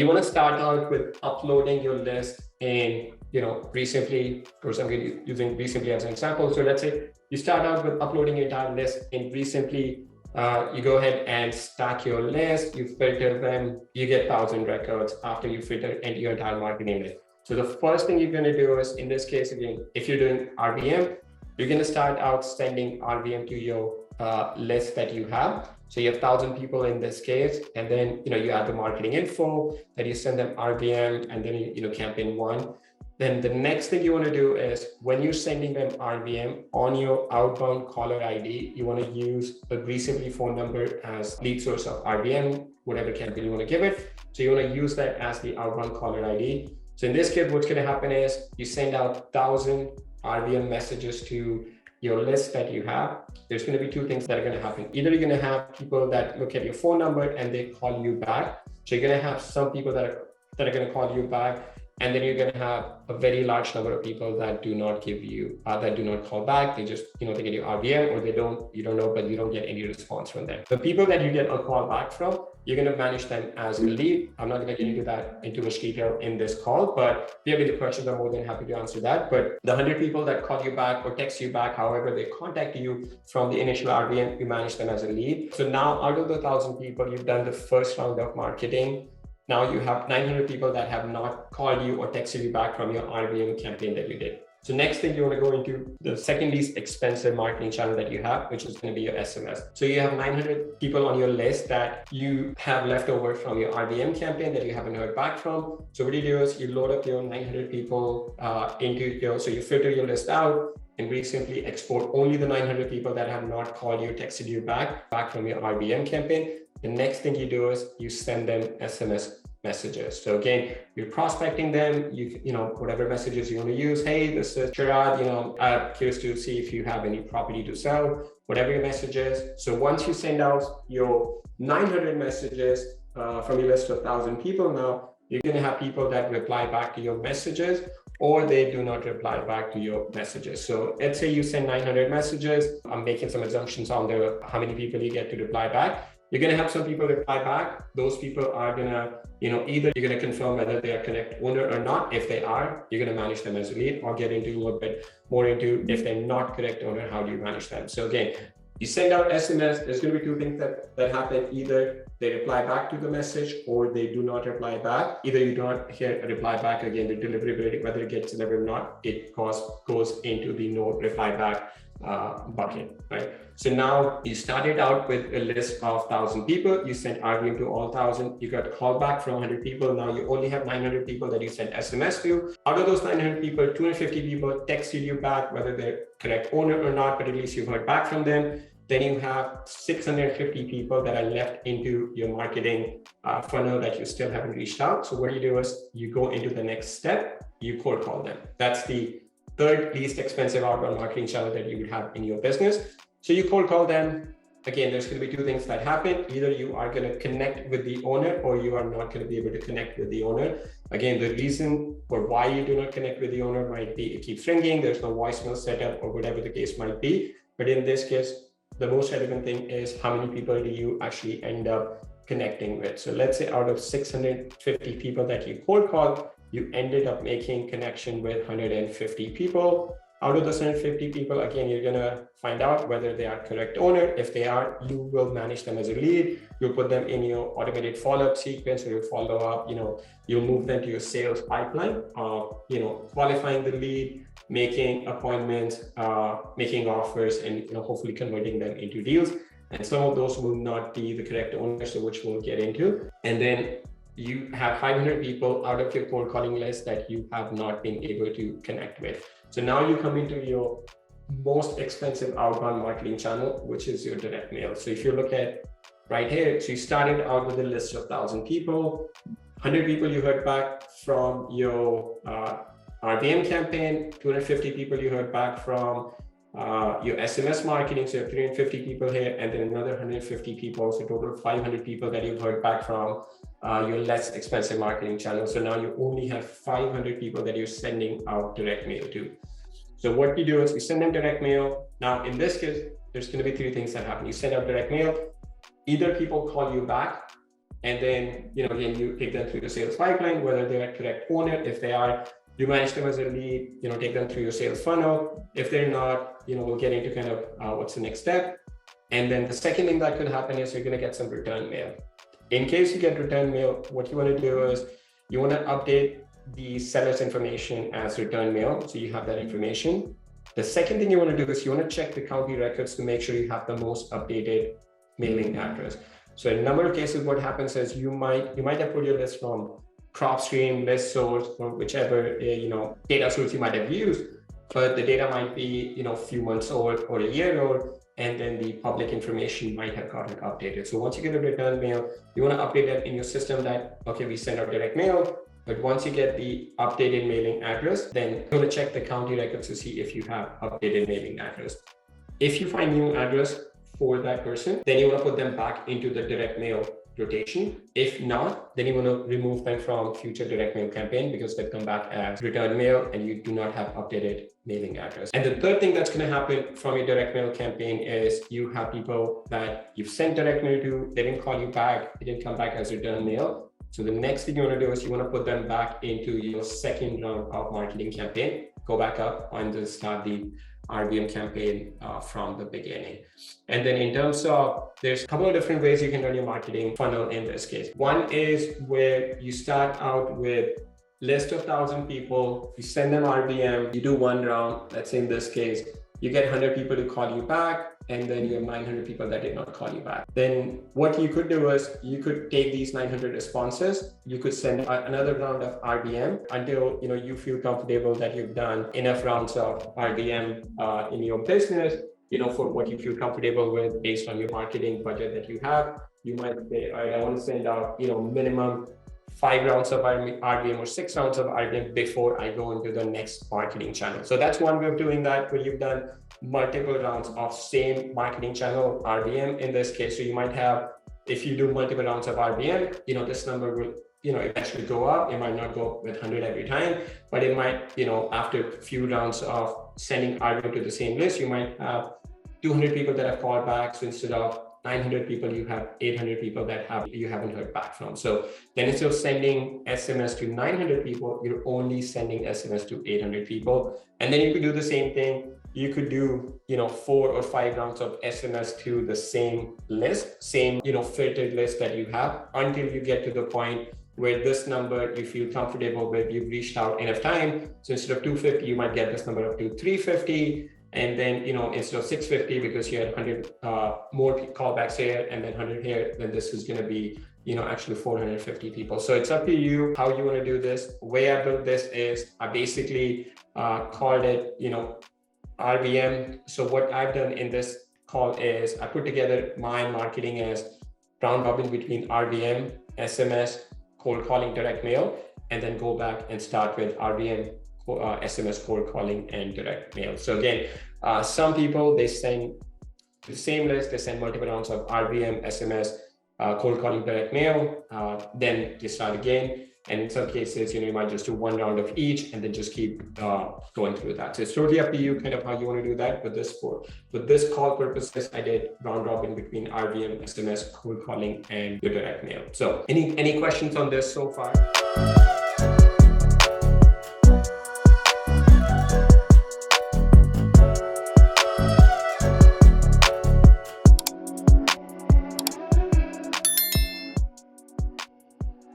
you want to start out with uploading your list in, REsimpli. Of course, I'm using REsimpli as an example. So let's say you start out with uploading your entire list in REsimpli. You go ahead and stack your list, you filter them, you get 1,000 records after you filter your entire marketing list. So the first thing you're going to do is, in this case, again, if you're doing RVM, you're going to start out sending RVM to your list that you have. So you have 1,000 people in this case, and then you add the marketing info, then you send them RVM, and then campaign one. Then the next thing you want to do is, when you're sending them RVM on your outbound caller ID, you want to use a REsimpli phone number as lead source of RVM, whatever campaign you want to give it. So you want to use that as the outbound caller ID. So in this case, what's going to happen is you send out 1,000 RVM messages to your list that you have. There's going to be two things that are going to happen. Either you're going to have people that look at your phone number and they call you back. So you're going to have some people that are going to call you back. And then you're going to have a very large number of people that do not give you, that do not call back. They just, they get you RVM, or you don't know, but you don't get any response from them. The people that you get a call back from, you're going to manage them as a lead. I'm not going to get into that in too much detail in this call, but if you have any questions, I'm more than happy to answer that. But the 100 people that call you back or text you back, however they contact you from the initial RVM, you manage them as a lead. So now out of the 1,000 people, you've done the first round of marketing. Now you have 900 people that have not called you or texted you back from your RVM campaign that you did. So next thing, you want to go into the second least expensive marketing channel that you have, which is going to be your SMS. So you have 900 people on your list that you have left over from your RVM campaign that you haven't heard back from. So what you do is you load up your 900 people so you filter your list out and REsimpli export only the 900 people that have not called you, texted you back from your RVM campaign. The next thing you do is you send them SMS messages. So again, you're prospecting them, whatever messages you want to use. Hey, this is Sharad, I'm curious to see if you have any property to sell, whatever your message is. So once you send out your 900 messages from your list of 1,000 people, now you're going to have people that reply back to your messages, or they do not reply back to your messages. So let's say you send 900 messages. I'm making some assumptions on how many people you get to reply back. You're going to have some people reply back. Those people are going to, either you're going to confirm whether they are Connect owner or not. If they are, you're going to manage them as a lead, or get into a little bit more into, if they're not Connect owner, how do you manage them? So again, you send out SMS, there's going to be two things that happen. Either they reply back to the message, or they do not reply back. Either you do not hear a reply back, again, the deliverability, whether it gets delivered or not, it goes into the no reply back bucket, right? So now you started out with a list of 1,000 people, you sent RVM to all 1,000, you got call back from 100 people. Now you only have 900 people that you sent SMS to. Out of those 900 people, 250 people texted you back, whether they're Correct owner or not, but at least you've heard back from them. Then you have 650 people that are left into your marketing funnel that you still haven't reached out. So what you do is you go into the next step, you cold call them. That's the third least expensive outbound marketing channel that you would have in your business. So you cold call them. Again, there's going to be two things that happen. Either you are going to connect with the owner, or you are not going to be able to connect with the owner. Again, the reason for why you do not connect with the owner might be it keeps ringing, there's no voicemail setup, or whatever the case might be. But in this case, the most relevant thing is how many people do you actually end up connecting with. So let's say out of 650 people that you cold call, you ended up making connection with 150 people. Out of those 150 people, again, you're going to find out whether they are correct owner. If they are, you will manage them as a lead. You'll put them in your automated follow-up sequence, or you'll follow up, you'll move them to your sales pipeline of, qualifying the lead, making appointments, making offers, and hopefully converting them into deals. And some of those will not be the correct owner, so which we'll get into. And then you have 500 people out of your cold calling list that you have not been able to connect with. So now you come into your most expensive outbound marketing channel, which is your direct mail. So if you look at right here, so you started out with a list of 1,000 people, 100 people you heard back from your RVM campaign, 250 people you heard back from your SMS marketing, so you have 350 people here, and then another 150 people, so total 500 people that you've heard back from your less expensive marketing channel. So now you only have 500 people that you're sending out direct mail to. So what you do is you send them direct mail. Now in this case, there's going to be three things that happen. You send out direct mail, either people call you back, And then, again, you take them through the sales pipeline, whether they're a correct owner. If they are, you manage them as a lead, take them through your sales funnel. If they're not, we'll get into kind of what's the next step. And then the second thing that could happen is you're going to get some return mail. In case you get return mail, what you want to do is you want to update the seller's information as return mail. So you have that information. The second thing you want to do is you want to check the county records to make sure you have the most updated mailing address. So in a number of cases, what happens is you might have put your list from CropStream, list source, or whichever data source you might have used, but the data might be a few months old or a year old, and then the public information might have gotten updated. So once you get a return mail, you want to update that in your system that, okay, we send out direct mail. But once you get the updated mailing address, then you're going to check the county records to see if you have updated mailing address. If you find new address for that person, then you want to put them back into the direct mail rotation. If not, then you want to remove them from future direct mail campaign because they come back as return mail and you do not have updated mailing address. And the third thing that's going to happen from your direct mail campaign is you have people that you've sent direct mail to, they didn't call you back, they didn't come back as return mail. So the next thing you want to do is you want to put them back into your second round of marketing campaign, go back up and just start the RBM campaign from the beginning. And then in terms of, there's a couple of different ways you can run your marketing funnel in this case. One is where you start out with list of 1,000 people, you send them RBM, you do one round. Let's say in this case, you get 100 people to call you back, and then you have 900 people that did not call you back. Then what you could do is you could take these 900 responses, you could send another round of RBM until you feel comfortable that you've done enough rounds of RBM in your business, for what you feel comfortable with based on your marketing budget that you have. You might say, I want to send out, minimum 5 rounds of RBM or 6 rounds of RBM before I go into the next marketing channel. So that's one way of doing that, where you've done multiple rounds of same marketing channel RBM in this case. So you might have, if you do multiple rounds of RBM, this number will, eventually go up. It might not go with 100 every time, but it might, after a few rounds of sending RBM to the same list, you might have 200 people that have called back. So instead of 900 people, you have 800 people that you haven't heard back from. So then instead of sending SMS to 900 people, you're only sending SMS to 800 people. And then you could do the same thing. You could do, 4 or 5 rounds of SMS to the same list, same, filtered list that you have, until you get to the point where this number you feel comfortable with, you've reached out enough time. So instead of 250, you might get this number up to 350. And then, instead of 650, because you had 100 more callbacks here and then 100 here, then this is going to be, actually 450 people. So it's up to you how you want to do this. The way I built this is I basically called it, RBM. So what I've done in this call is I put together my marketing as round robin between RBM, SMS, cold calling, direct mail, and then go back and start with RBM, SMS, cold calling, and direct mail. So again, some people, they send the same list, they send multiple rounds of RBM, SMS, cold calling, direct mail, then you start again. And in some cases, you might just do one round of each and then just keep going through that. So it's totally up to you kind of how you want to do that. But this call purposes, I did round robin between RBM, SMS, cold calling, and your direct mail. So any questions on this so far?